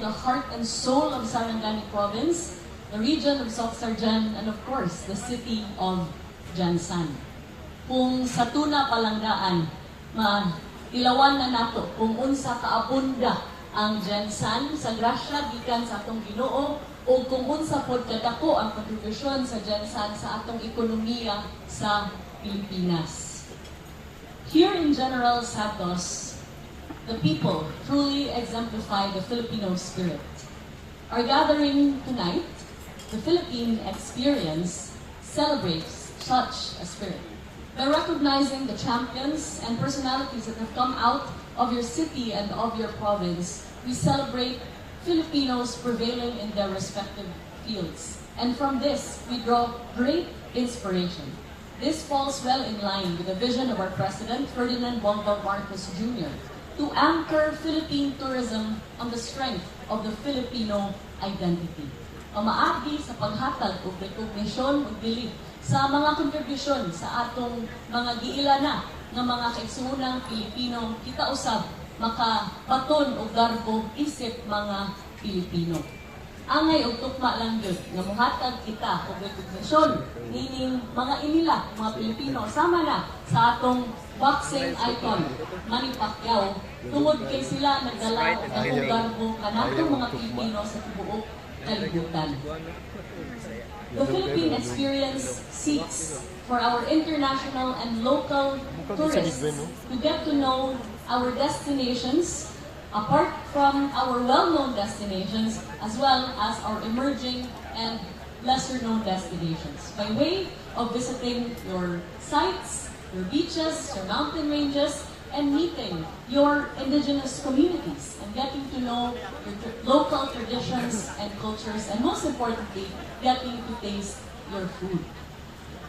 the heart and soul of Sarangani Province, the region of Soxarjan, and of course, the city of Jansan. Kung sa tuna palanggaan, ilawan na nato kung unsa kaabunda ang Jansan sa grasya gikan sa atong Ginoo o kung unsa pod kadako ang kontribusyon sa Jansan sa atong ekonomiya sa Pilipinas. Here in General Santos, the people truly exemplify the Filipino spirit. Our gathering tonight, the Philippine Experience, celebrates such a spirit. By recognizing the champions and personalities that have come out of your city and of your province, we celebrate Filipinos prevailing in their respective fields. And from this, we draw great inspiration. This falls well in line with the vision of our President, Ferdinand Bongbong Marcos Jr., to anchor Philippine tourism on the strength of the Filipino identity. Pamaagi sa paghatag o recognition o belief sa mga kontribusyon sa atong mga giilana ng mga kaigsuunang Pilipino, kita usab makabaton o garbo isip mga Pilipino. Angay og tukma lang yun, nga muhatag kita o recognition nining mga inila, mga Pilipino, sama na sa atong boxing icon, Manny Pacquiao, tungod kay sila nagdala og akong garbo kanatong mga Pilipino sa tibuok kalibutan. The Philippine Experience seeks for our international and local tourists to get to know our destinations, apart from our well-known destinations, as well as our emerging and lesser-known destinations, by way of visiting your sites, your beaches, your mountain ranges, and meeting your indigenous communities and getting to know your local traditions and cultures, and most importantly, getting to taste your food.